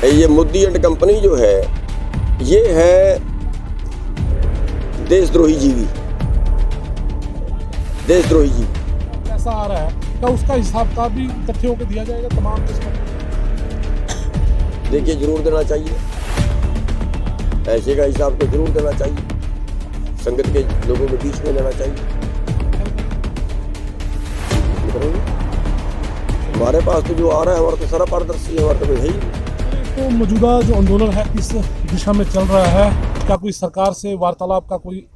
ये Modi and company जो है ये है देशद्रोही जीवी, देशद्रोही जीवी। कैसा आ रहा है क्या उसका हिसाब का भी तथ्यों को दिया जाएगा तमाम किस्मों? देखिए जरूर देना चाहिए, ऐसे का हिसाब तो जरूर देना चाहिए, संगत के लोगों के बीच में देना चाहिए। हमारे पास तो जो आ रहा है हमारा तो सारा पारदर्शी है, हमारा तो कोई है ही। तो मौजूदा जो आंदोलन है किस दिशा में चल रहा है? क्या कोई सरकार से वार्तालाप का कोई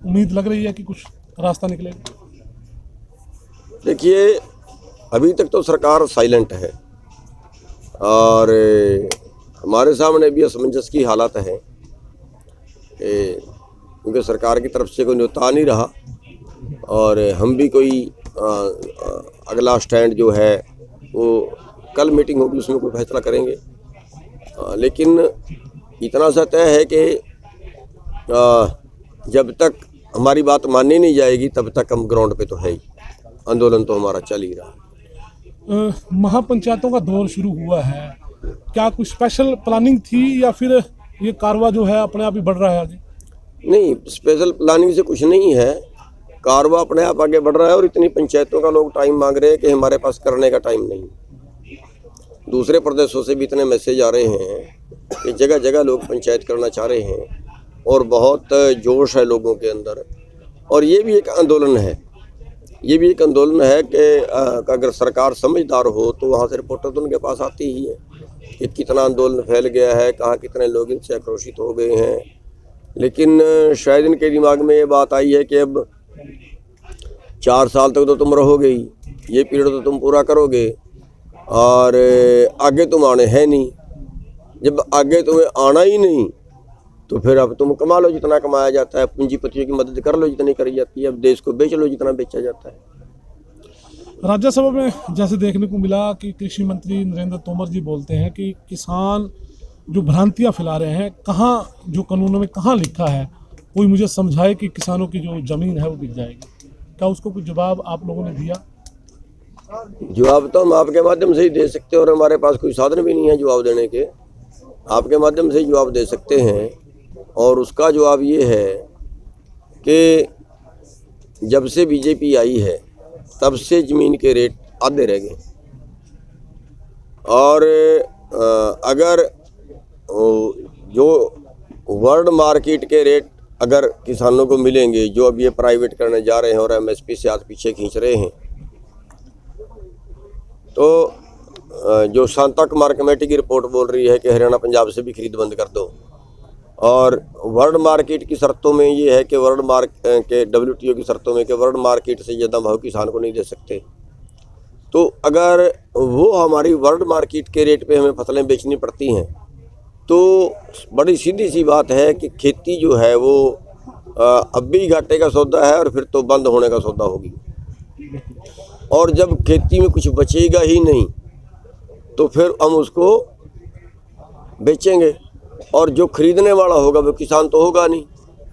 उम्मीद लग रही है कि कुछ रास्ता निकलेगा? देखिए अभी तक तो सरकार साइलेंट है और हमारे सामने भी असमंजस की हालत है क्योंकि सरकार की तरफ से कोई न्योता नहीं रहा और हम भी कोई अगला स्टैंड जो है वो कल मीटिंग होगी उसमें कोई फैसला करेंगे। लेकिन इतना सा तय है कि जब तक हमारी बात मानी नहीं जाएगी तब तक हम ग्राउंड पे तो है ही, आंदोलन तो हमारा चल ही रहा है। महापंचायतों का दौर शुरू हुआ है, क्या कुछ स्पेशल प्लानिंग थी या फिर ये कारवा जो है अपने आप ही बढ़ रहा है आगे? नहीं, स्पेशल प्लानिंग से कुछ नहीं है, कारवा अपने आप आगे बढ़ रहा है और इतनी पंचायतों का लोग टाइम मांग रहे हैं कि हमारे पास करने का टाइम नहीं। दूसरे प्रदेशों से भी इतने मैसेज आ रहे हैं कि जगह जगह लोग पंचायत करना चाह रहे हैं और बहुत जोश है लोगों के अंदर। और ये भी एक आंदोलन है, ये भी एक आंदोलन है कि अगर सरकार समझदार हो तो वहाँ से रिपोर्टर तो उनके पास आती ही है कि कितना आंदोलन फैल गया है, कहाँ कितने लोग इनसे आक्रोशित हो गए हैं। लेकिन शायद इनके दिमाग में ये बात आई है कि अब 4 साल तक तो तुम रहोगे ही, ये पीरियड तो तुम पूरा करोगे और आगे तुम आने हैं नहीं। जब आगे तुम्हें आना ही नहीं तो फिर अब तुम कमा लो जितना कमाया जाता है, पूंजीपतियों की मदद कर लो जितनी करी जाती है, अब देश को बेच लो जितना बेचा जाता है। राज्यसभा में जैसे देखने को मिला कि कृषि मंत्री नरेंद्र तोमर जी बोलते हैं कि किसान जो भ्रांतियां फैला रहे हैं, कहाँ जो कानूनों में कहाँ लिखा है, कोई मुझे समझाए कि किसानों की जो ज़मीन है वो बिक जाएगी। क्या उसको कुछ जवाब आप लोगों ने दिया? जवाब तो हम आपके माध्यम से ही दे सकते हैं और हमारे पास कोई साधन भी नहीं है जवाब देने के, आपके माध्यम से ही जवाब दे सकते हैं। और उसका जवाब ये है कि जब से बीजेपी आई है तब से ज़मीन के रेट आधे रह गए और अगर जो वर्ल्ड मार्केट के रेट अगर किसानों को मिलेंगे जो अब ये प्राइवेट करने जा रहे हैं और एमएसपी से हाथ पीछे खींच रहे हैं, तो जो शांता कुमार कमेटी की रिपोर्ट बोल रही है कि हरियाणा पंजाब से भी खरीद बंद कर दो और वर्ल्ड मार्केट की शर्तों में ये है कि WTO की शर्तों में कि वर्ल्ड मार्केट से ज़्यादा भाव किसान को नहीं दे सकते। तो अगर वो हमारी वर्ल्ड मार्केट के रेट पे हमें फसलें बेचनी पड़ती हैं तो बड़ी सीधी सी बात है कि खेती जो है वो अब भी घाटे का सौदा है और फिर तो बंद होने का सौदा होगी। और जब खेती में कुछ बचेगा ही नहीं तो फिर हम उसको बेचेंगे और जो खरीदने वाला होगा वो किसान तो होगा नहीं,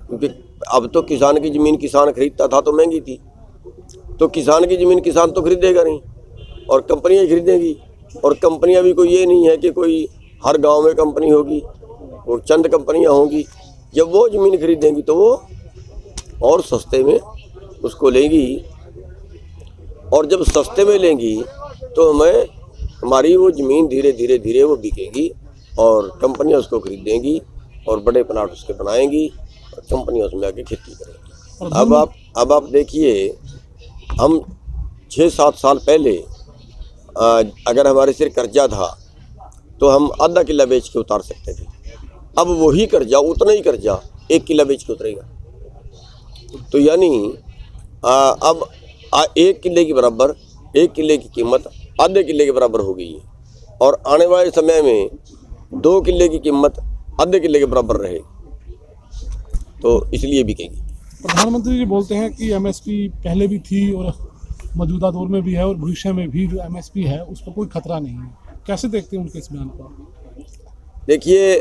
क्योंकि अब तो किसान की ज़मीन किसान खरीदता था तो महंगी थी, तो किसान की ज़मीन किसान तो खरीदेगा नहीं और कंपनियां खरीदेंगी। और कंपनियां भी कोई ये नहीं है कि कोई हर गांव में कंपनी होगी, वो चंद कंपनियां होंगी। जब वो ज़मीन खरीदेंगी तो वो और सस्ते में उसको लेंगी और जब सस्ते में लेंगी तो हमारी वो ज़मीन धीरे धीरे वो बिकेगी और कंपनियां उसको खरीदेंगी और बड़े प्लाट उसके बनाएंगी और कंपनियां उसमें आके खेती करेंगी। अब आप देखिए, हम 6-7 साल पहले अगर हमारे सिर कर्जा था तो हम आधा किला बेच के उतार सकते थे, अब वही कर्जा उतना ही कर्जा 1 किला बेच के उतरेगा। तो यानी अब 1 किले की बराबर 1 किले की कीमत आधे किले के बराबर हो गई है और आने वाले समय में 2 किले की कीमत आधे किले के बराबर रहेगी, तो इसलिए बिकेगी। प्रधानमंत्री जी बोलते हैं कि एमएसपी पहले भी थी और मौजूदा दौर में भी है और भविष्य में भी जो एमएसपी है उस पर कोई खतरा नहीं है। कैसे देखते हैं उनके इस बयान को? देखिए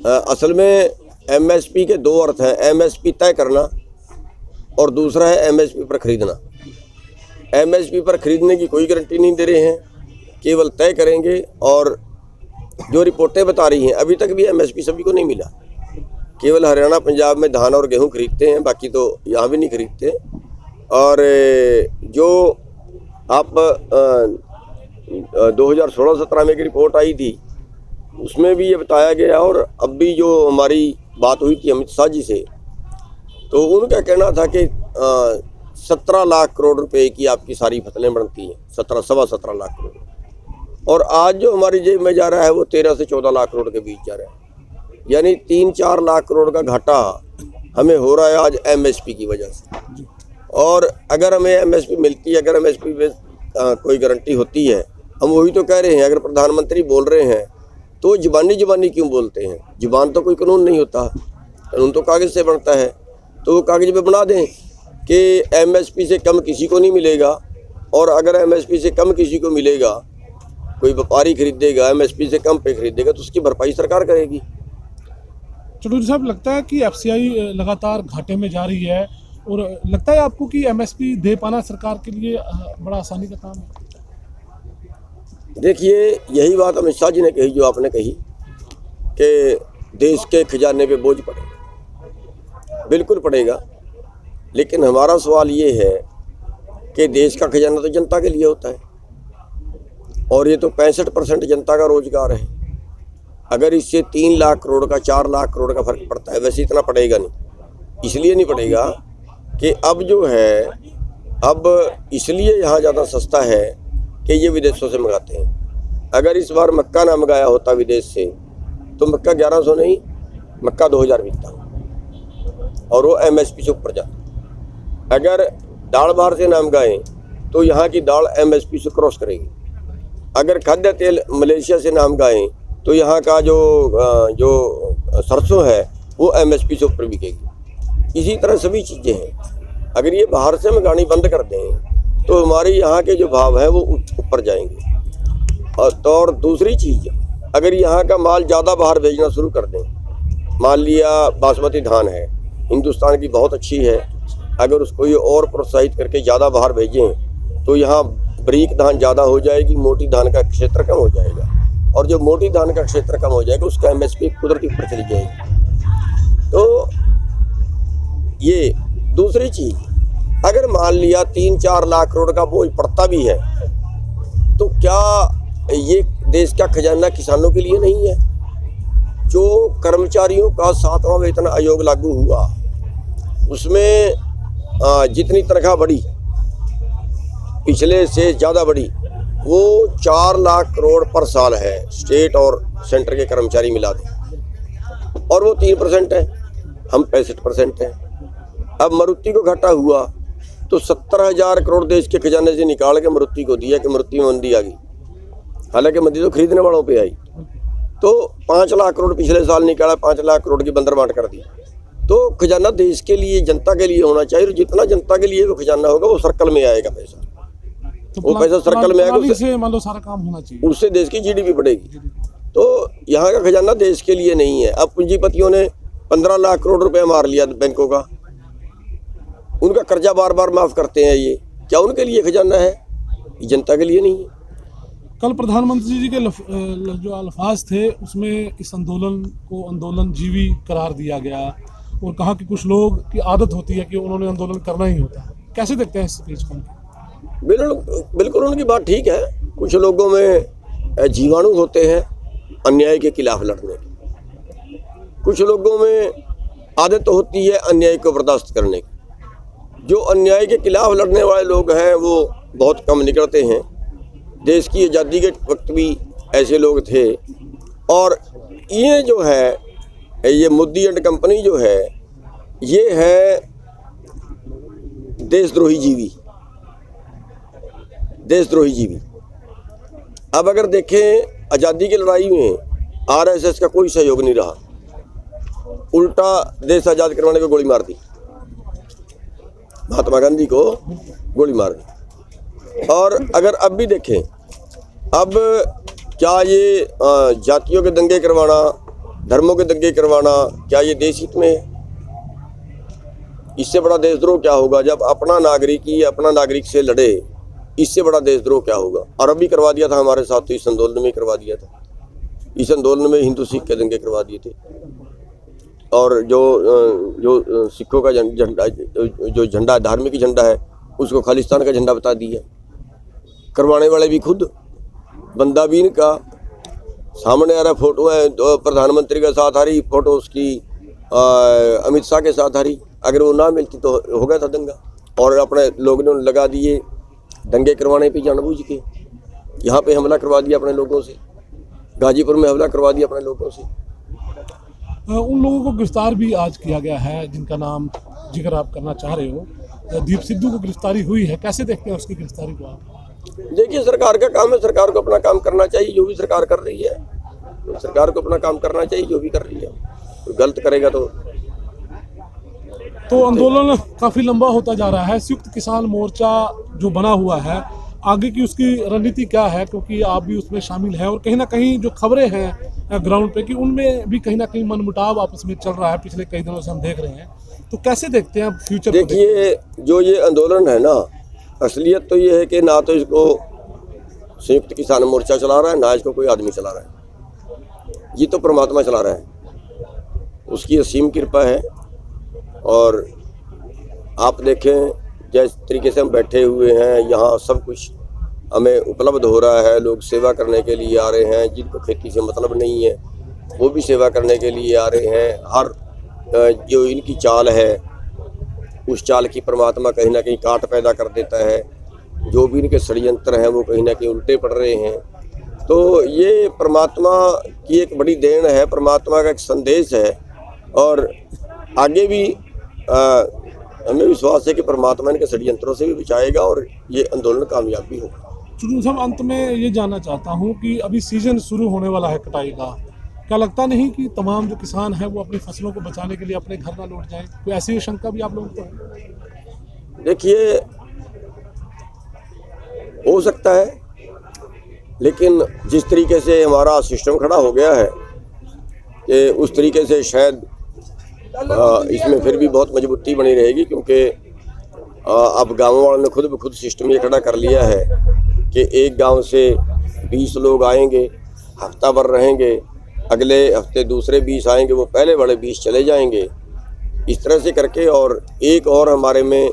असल में एमएसपी के 2 अर्थ हैं, एमएसपी तय करना और दूसरा है एमएसपी पर खरीदना। एमएसपी पर खरीदने की कोई गारंटी नहीं दे रहे हैं, केवल तय करेंगे और जो रिपोर्टें बता रही हैं, अभी तक भी एमएसपी सभी को नहीं मिला। केवल हरियाणा पंजाब में धान और गेहूं खरीदते हैं, बाकी तो यहाँ भी नहीं खरीदते। और जो आप 2016-17 में एक रिपोर्ट आई थी, उसमें भी ये बताया गया, और अब भी जो हमारी बात हुई थी अमित शाह जी से, तो उनका कहना था कि 17 लाख करोड़ रुपए की आपकी सारी फसलें बनती हैं, 17 लाख करोड़। और आज जो हमारी जेब में जा रहा है वो 13 से 14 लाख करोड़ के बीच जा रहा है, यानी 3-4 लाख करोड़ का घाटा हमें हो रहा है आज एमएसपी की वजह से। और अगर हमें एमएसपी मिलती है, अगर एमएसपी में कोई गारंटी होती है, हम वही तो कह रहे हैं। अगर प्रधानमंत्री बोल रहे हैं तो जुबानी क्यों बोलते हैं? जुबान तो कोई कानून नहीं होता, कानून तो कागज़ से बनता है। तो वो कागज़ पे बना दें कि एमएसपी से कम किसी को नहीं मिलेगा, और अगर एमएसपी से कम किसी को मिलेगा, कोई व्यापारी खरीदेगा, एमएसपी से कम पे खरीदेगा, तो उसकी भरपाई सरकार करेगी। चौधरी साहब, लगता है कि एफसीआई लगातार घाटे में जा रही है, और लगता है आपको कि एमएसपी दे पाना सरकार के लिए बड़ा आसानी का काम है? देखिए, यही बात अमित शाह जी ने कही जो आपने कही कि देश के खजाने पे बोझ पड़ेगा। बिल्कुल पड़ेगा, लेकिन हमारा सवाल ये है कि देश का खजाना तो जनता के लिए होता है, और ये तो 65% जनता का रोजगार है। अगर इससे 3 लाख करोड़ का 4 लाख करोड़ का फर्क पड़ता है, वैसे इतना पड़ेगा नहीं। इसलिए नहीं पड़ेगा कि अब जो है, अब इसलिए यहाँ ज़्यादा सस्ता है कि ये विदेशों से मंगाते हैं। अगर इस बार मक्का ना मंगाया होता विदेश से, तो मक्का 1100 नहीं, मक्का 2000 बिकता, और वो एमएसपी से ऊपर जाता। अगर दाल बाहर से ना मंगाएं तो यहाँ की दाल एमएसपी से क्रॉस करेगी। अगर खाद्य तेल मलेशिया से ना मंगाएं तो यहाँ का जो सरसों है वो एमएसपी से ऊपर बिकेगी। इसी तरह सभी चीज़ें हैं। अगर ये बाहर से मंगानी बंद कर दें तो हमारे यहाँ के जो भाव हैं वो ऊपर जाएंगे। और दूसरी चीज़, अगर यहाँ का माल ज़्यादा बाहर भेजना शुरू कर दें, मान लिया बासमती धान है, हिंदुस्तान की बहुत अच्छी है, अगर उसको ये और प्रोत्साहित करके ज़्यादा बाहर भेजें तो यहाँ बारीक धान ज़्यादा हो जाएगी, मोटी धान का क्षेत्र कम हो जाएगा, और जो मोटी धान का क्षेत्र कम हो जाएगा उसका एमएसपी कुदरती ऊपर चली जाएगी। तो ये दूसरी चीज़, अगर मान लिया 3-4 लाख करोड़ का बोझ पड़ता भी है, तो क्या ये देश का खजाना किसानों के लिए नहीं है? जो कर्मचारियों का 7वां वेतन आयोग लागू हुआ, उसमें जितनी तनख्वाह बढ़ी, पिछले से ज़्यादा बढ़ी, वो 4 लाख करोड़ पर साल है, स्टेट और सेंटर के कर्मचारी मिला दें, और वो 3% है, हम 65% हैं। अब मारुति को घाटा हुआ तो 70,000 करोड़ देश के खजाने से निकाल के मारुति को दिया कि मारुति में मंदी आ गई। हालांकि मंदी तो खरीदने वालों पे आई। तो 5 लाख करोड़ पिछले साल निकाला, 5 लाख करोड़ की बंदरबांट कर दी। तो खजाना देश के लिए, जनता के लिए होना चाहिए, और जितना जनता के लिए वो खजाना होगा वो सर्कल में आएगा पैसा। तो वो पैसा सर्कल में आएगा, उससे मान लो सारा काम होना चाहिए, उससे देश की जीडीपी बढ़ेगी। तो यहाँ का खजाना देश के लिए नहीं है। अब पूंजीपतियों ने 15 लाख करोड़ रुपए मार लिया बैंकों का, उनका कर्जा बार बार माफ करते हैं। ये क्या उनके लिए खजाना है? ये जनता के लिए नहीं है। कल प्रधानमंत्री जी के जो अल्फाज थे उसमें इस आंदोलन को आंदोलन जीवी करार दिया गया, और कहा कि कुछ लोग की आदत होती है कि उन्होंने आंदोलन करना ही होता है। कैसे देखते हैं इस चीज़ को? बिल्कुल उनकी बात ठीक है। कुछ लोगों में जीवाणु होते हैं अन्याय के खिलाफ लड़ने के, कुछ लोगों में आदत होती है अन्याय को बर्दाश्त करने की। जो अन्याय के खिलाफ लड़ने वाले लोग हैं वो बहुत कम निकलते हैं। देश की आज़ादी के वक्त भी ऐसे लोग थे, और ये जो है, ये मोदी एंड कंपनी जो है, ये है देशद्रोही जीवी, देशद्रोही जीवी। अब अगर देखें, आज़ादी की लड़ाई में आरएसएस का कोई सहयोग नहीं रहा, उल्टा देश आज़ाद करवाने को गोली मार दी, महात्मा गांधी को गोली मार दी। और अगर अब भी देखें, अब क्या ये जातियों के दंगे करवाना, धर्मों के दंगे करवाना, क्या ये देश हित में है? इससे बड़ा देशद्रोह क्या होगा? जब अपना नागरिक ही अपना नागरिक से लड़े, इससे बड़ा देशद्रोह क्या होगा? और अभी करवा दिया था हमारे साथ, तो इस आंदोलन में करवा दिया था। इस आंदोलन में हिंदू सिख के दंगे करवा दिए थे। और जो सिखों का झंडा, जो झंडा धार्मिक झंडा है, उसको खालिस्तान का झंडा बता दिया। करवाने वाले भी खुद, बंदा भी इनका। सामने आ रहा फोटो है, तो प्रधानमंत्री के साथ आ रही फोटो, उसकी अमित शाह के साथ आ रही। अगर वो ना मिलती तो हो गया था दंगा। और अपने लोगों ने लगा दिए दंगे करवाने पे जानबूझ के। यहाँ पे हमला करवा दिया अपने लोगों से, गाजीपुर में हमला करवा दिया अपने लोगों से। उन लोगों को गिरफ्तार भी आज किया गया है जिनका नाम जिक्र आप करना चाह रहे हो। दीप सिद्धू को गिरफ्तारी हुई है, कैसे देखते हैं उसकी गिरफ्तारी को आप? देखिए, सरकार का काम है, सरकार को अपना काम करना चाहिए। जो भी सरकार कर रही है, तो सरकार को अपना काम करना चाहिए, जो भी कर रही है। तो गलत करेगा तो आंदोलन काफ़ी लंबा होता जा रहा है। संयुक्त किसान मोर्चा जो बना हुआ है, आगे की उसकी रणनीति क्या है? क्योंकि आप भी उसमें शामिल हैं और कहीं ना कहीं जो खबरें हैं ग्राउंड पे कि उनमें भी कहीं ना कहीं मनमुटाव आपस में चल रहा है, पिछले कई दिनों से हम देख रहे हैं। तो कैसे देखते हैं आप फ्यूचर? देखिए, जो ये आंदोलन है ना, असलियत तो ये है कि ना तो इसको संयुक्त किसान मोर्चा चला रहा है, ना इसको कोई आदमी चला रहा है। ये तो परमात्मा चला रहा है, उसकी असीम कृपा है। और आप देखें, जिस तरीके से हम बैठे हुए हैं यहाँ, सब कुछ हमें उपलब्ध हो रहा है। लोग सेवा करने के लिए आ रहे हैं, जिनको खेती से मतलब नहीं है वो भी सेवा करने के लिए आ रहे हैं। हर जो इनकी चाल है, उस चाल की परमात्मा कहीं ना कहीं काट पैदा कर देता है। जो भी इनके षड्यंत्र हैं वो कहीं ना कहीं उल्टे पड़ रहे हैं। तो ये परमात्मा की एक बड़ी देन है, परमात्मा का एक संदेश है। और आगे भी हमें विश्वास है कि परमात्मा इनके षड्यंत्रों से भी बचाएगा और ये आंदोलन कामयाब भी होगा। चुनू साहब, अंत में ये जानना चाहता हूँ कि अभी सीजन शुरू होने वाला है कटाई का, क्या लगता नहीं कि तमाम जो किसान हैं वो अपनी फसलों को बचाने के लिए अपने घर ना लौट जाएं? कोई ऐसी शंका भी आप लोगों को है? देखिए, हो सकता है, लेकिन जिस तरीके से हमारा सिस्टम खड़ा हो गया है कि उस तरीके से शायद इसमें फिर भी बहुत मजबूती बनी रहेगी। क्योंकि अब गाँव वालों ने खुद ब खुद सिस्टम ये खड़ा कर लिया है कि एक गांव से 20 लोग आएंगे, हफ्ता भर रहेंगे, अगले हफ्ते दूसरे 20 आएंगे, वो पहले वाले 20 चले जाएंगे। इस तरह से करके और एक और हमारे में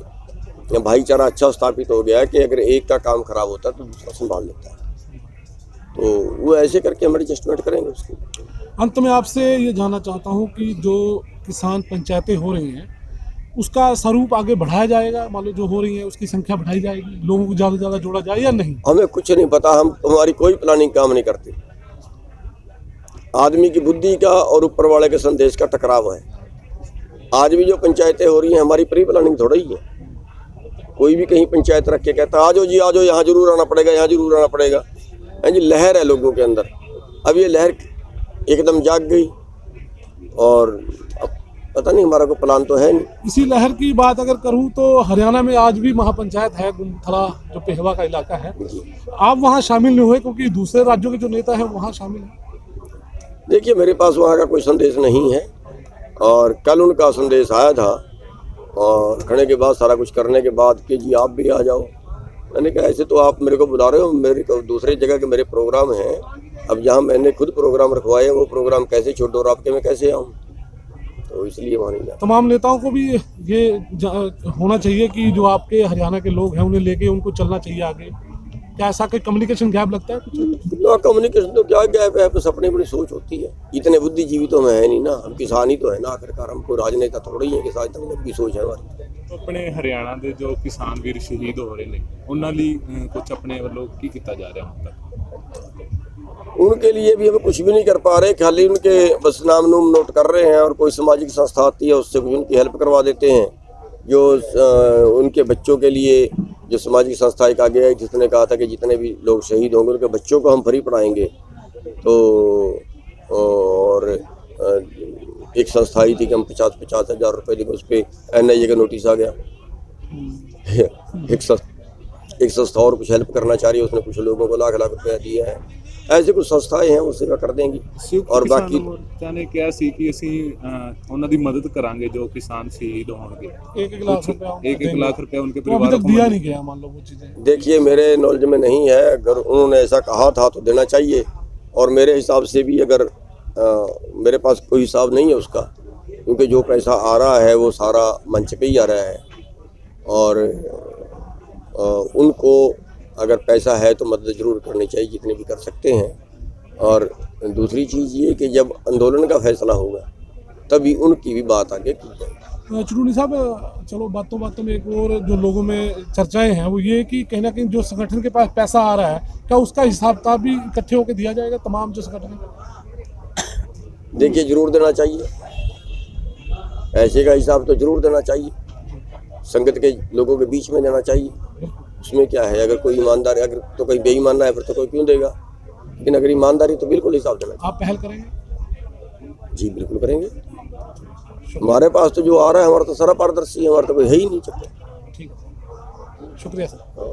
भाईचारा अच्छा स्थापित हो गया है कि अगर एक का काम खराब होता है तो दूसरा संभाल लेता है। तो वो ऐसे करके हम एडजस्टमेंट करेंगे उसकी। अंत में आपसे ये जानना चाहता हूँ कि जो किसान पंचायतें हो रही हैं उसका स्वरूप आगे बढ़ाया जाएगा? मान लो जो हो रही है उसकी संख्या बढ़ाई जाएगी, लोगों को ज़्यादा से ज़्यादा जोड़ा जाए या नहीं? हमें कुछ नहीं पता, हमारी कोई प्लानिंग काम नहीं करती। आदमी की बुद्धि का और ऊपर वाले के संदेश का टकराव है। आज भी जो पंचायतें हो रही हैं, हमारी प्री प्लानिंग थोड़ा ही है। कोई भी कहीं पंचायत रख के कहता है आ जाओ जी, आ जाओ, यहाँ जरूर आना पड़ेगा, यहाँ जरूर आना पड़ेगा। जी, लहर है लोगों के अंदर। अब ये लहर एकदम जाग गई और अब पता नहीं, हमारा कोई प्लान तो है नहीं। इसी लहर की बात अगर करूं तो हरियाणा में आज भी महापंचायत है, गुंथला जो पेहवा का इलाका है। आप वहां शामिल नहीं हुए क्योंकि दूसरे राज्यों के जो नेता हैं वहां शामिल हैं? देखिए, मेरे पास वहाँ का कोई संदेश नहीं है और कल उनका संदेश आया था और खड़े के बाद सारा कुछ करने के बाद कि जी आप भी आ जाओ। मैंने कहा ऐसे तो आप मेरे को बुला रहे हो, मेरे को दूसरी जगह के मेरे प्रोग्राम हैं। अब जहाँ मैंने खुद प्रोग्राम रखवाए वो प्रोग्राम कैसे छोड़ो और आपके में कैसे आऊँ? तो इसलिए वहाँ नहीं जाता। तमाम नेताओं को भी ये होना चाहिए कि जो आपके हरियाणा के लोग हैं उन्हें लेके उनको चलना चाहिए आगे। क्या ऐसा कोई कम्युनिकेशन गैप लगता है कुछ? कम्युनिकेशन तो क्या गैप है, बस अपनी अपनी सोच होती है। इतने बुद्धिजीवी तो मैं है नहीं ना, हम किसान ही तो है ना आखिरकार, हमको राजनेता थोड़ी है कि साथ तक की सोच है हमारी। ਆਪਣੇ ਹਰਿਆਣਾ ਦੇ ਜੋ ਕਿਸਾਨ ਵੀਰ ਸ਼ਹੀਦ ਹੋ ਰਹੇ ਨੇ ਉਹਨਾਂ ਲਈ ਕੁਝ ਆਪਣੇ ਵੱਲੋਂ ਕੀ ਕੀਤਾ ਜਾ ਰਿਹਾ ਹੁਣ तक? उनके लिए भी हम कुछ भी नहीं कर पा रहे, खाली उनके बस नाम नूम नोट कर रहे हैं और कोई सामाजिक संस्था आती है उससे कुछ उनकी हेल्प करवा देते हैं। जो उनके बच्चों के लिए जो सामाजिक संस्था एक आगे है, जिसने कहा था कि जितने भी लोग शहीद होंगे उनके बच्चों को हम फ्री पढ़ाएंगे। तो और एक संस्था आई थी कि हम 50-50 हज़ार रुपये देंगे, उस पर NIA का नोटिस आ गया। एक संस्था और कुछ हेल्प करना चाह रही है, उसने कुछ लोगों को लाख रुपया दिया है। ऐसे कुछ संस्थाएं हैं वो सेवा कर देंगी। और बाकी ने किया सी कि ਅਸੀਂ ਉਹਨਾਂ ਦੀ ਮਦਦ ਕਰਾਂਗੇ जो किसान शहीद होंगे। 1 लाख रुपया 1 लाख रुपया उनके तो अभी परिवार तक दिया नहीं गया मान लो वो चीज़ें। देखिए, मेरे नॉलेज में नहीं है, अगर उन्होंने ऐसा कहा था तो देना चाहिए और मेरे हिसाब से भी अगर मेरे पास कोई हिसाब नहीं है उसका, क्योंकि जो पैसा आ रहा है वो सारा मंच पे ही आ रहा है, और उनको अगर पैसा है तो मदद ज़रूर करनी चाहिए जितने भी कर सकते हैं। और दूसरी चीज़ ये कि जब आंदोलन का फैसला होगा तभी उनकी भी बात आगे की जाएगी। चुरूनी साहब, चलो बातों बातों में एक और जो लोगों में चर्चाएं हैं वो ये कि कहीं ना कहीं जो संगठन के पास पैसा आ रहा है, क्या उसका हिसाब किताब भी इकट्ठे होकर दिया जाएगा तमाम जो संगठन? देखिए, ज़रूर देना चाहिए, पैसे का हिसाब तो ज़रूर देना चाहिए, संगत के लोगों के बीच में देना चाहिए। उसमें क्या है, अगर कोई ईमानदार, अगर तो कोई बेईमान है फिर तो कोई क्यों देगा, लेकिन अगर ईमानदारी तो बिल्कुल हिसाब देना चाहिए। आप पहल करेंगे? जी बिल्कुल करेंगे। हमारे पास तो जो आ रहा है हमारा तो सारा पारदर्शी है, हमारा तो कोई है ही नहीं चक्कर। ठीक, शुक्रिया सर। हाँ।